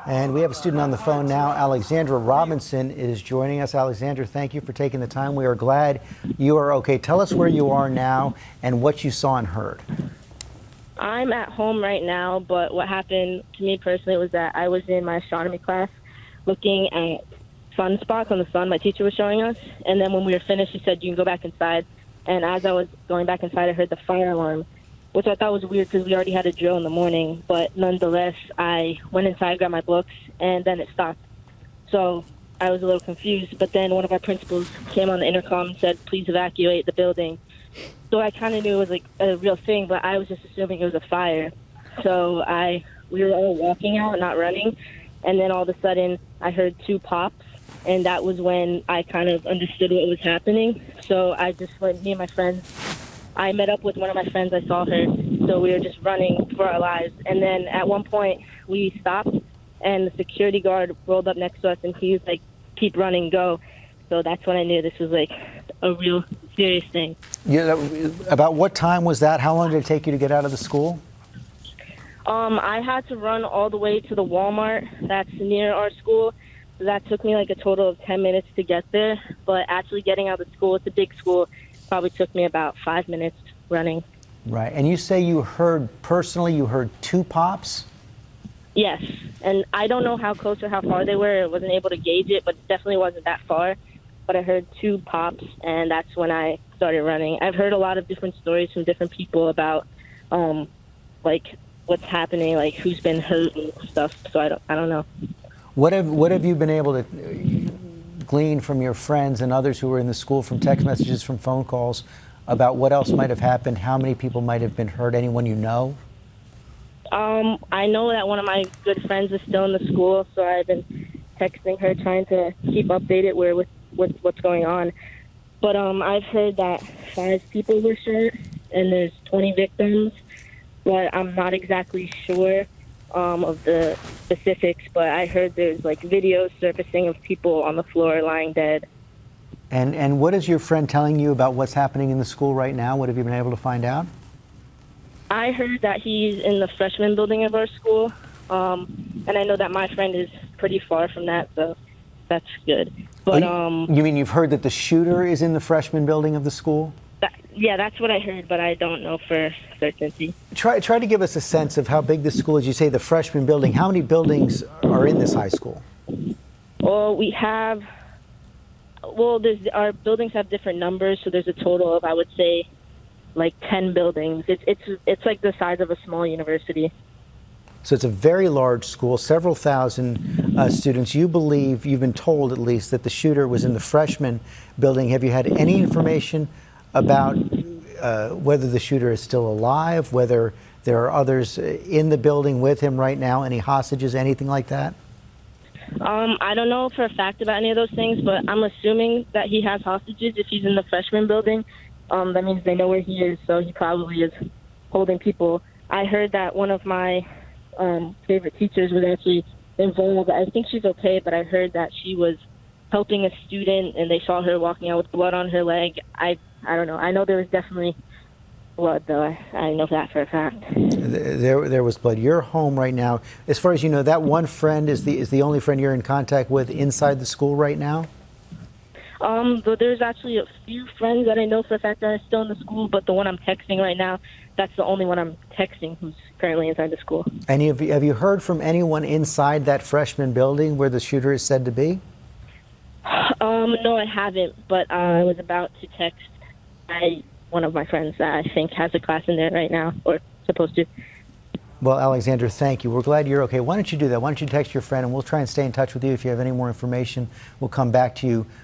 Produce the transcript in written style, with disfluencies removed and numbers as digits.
And we have a student on the phone now. Alexandra Robinson is joining us. Alexandra, thank you for taking the time. We are glad you are okay. Tell us where you are now and what you saw and heard. I'm at home right now, but what happened to me personally was that I was in my astronomy class looking at sunspots on the sun my teacher was showing us. And then when we were finished, she said, you can go back inside. And as I was going back inside, I heard the fire alarm, which I thought was weird because we already had a drill in the morning. But nonetheless, I went inside, grabbed my books, and then it stopped. So I was a little confused. But then one of our principals came on the intercom and said, please evacuate the building. So I kind of knew it was like a real thing, but I was just assuming it was a fire. So we were all walking out, not running. And then all of a sudden, I heard two pops. And that was when I kind of understood what was happening. So I just went, me and my friends, I met up with one of my friends. I saw her. So we were just running for our lives. And then at one point, we stopped, and the security guard rolled up next to us, and he was like, keep running, go. So that's when I knew this was like a real serious thing. Yeah, about what time was that? How long did it take you to get out of the school? I had to run all the way to the Walmart that's near our school. So that took me like a total of 10 minutes to get there. But actually getting out of school, it's a big school, probably took me about 5 minutes running. Right. And you say you heard two pops? Yes. And I don't know how close or how far they were. I wasn't able to gauge it, but it definitely wasn't that far. But I heard two pops, and that's when I started running. I've heard a lot of different stories from different people about, like, what's happening, like who's been hurt and stuff. So I don't know. What have you been able to glean from your friends and others who were in the school, from text messages, from phone calls, about what else might have happened? How many people might have been hurt? Anyone you know? I know that one of my good friends is still in the school, so I've been texting her, trying to keep updated with what's going on. But I've heard that 5 people were shot, and there's 20 victims, but I'm not exactly sure of the specifics, but I heard there's like videos surfacing of people on the floor lying dead. And what is your friend telling you about what's happening in the school right now? What have you been able to find out? I heard that he's in the freshman building of our school, and I know that my friend is pretty far from that, so that's good. But you mean you've heard that the shooter is in the freshman building of the school? Yeah, that's what I heard, but I don't know for certainty. Try to give us a sense of how big this school is. You say the freshman building. How many buildings are in this high school? Well, our buildings have different numbers, so there's a total of, I would say, like 10 buildings. It's like the size of a small university. So it's a very large school, several thousand students. You believe, you've been told at least, that the shooter was in the freshman building. Have you had any information about whether the shooter is still alive, whether there are others in the building with him right now, any hostages, anything like that? I don't know for a fact about any of those things, but I'm assuming that he has hostages if he's in the freshman building. That means they know where he is, so he probably is holding people. I heard that one of my favorite teachers was actually involved. I think she's okay, but I heard that she was helping a student, and they saw her walking out with blood on her leg. I don't know. I know there was definitely blood, though. I know that for a fact. There was blood. You're home right now. As far as you know, that one friend is the only friend you're in contact with inside the school right now? But there's actually a few friends that I know for a fact that are still in the school, but the one I'm texting right now, that's the only one I'm texting who's currently inside the school. And have you heard from anyone inside that freshman building where the shooter is said to be? No, I haven't, but I was about to text one of my friends that I think has a class in there right now, or supposed to. Well, Alexandra, thank you. We're glad you're okay. Why don't you do that? Why don't you text your friend, and we'll try and stay in touch with you. If you have any more information, we'll come back to you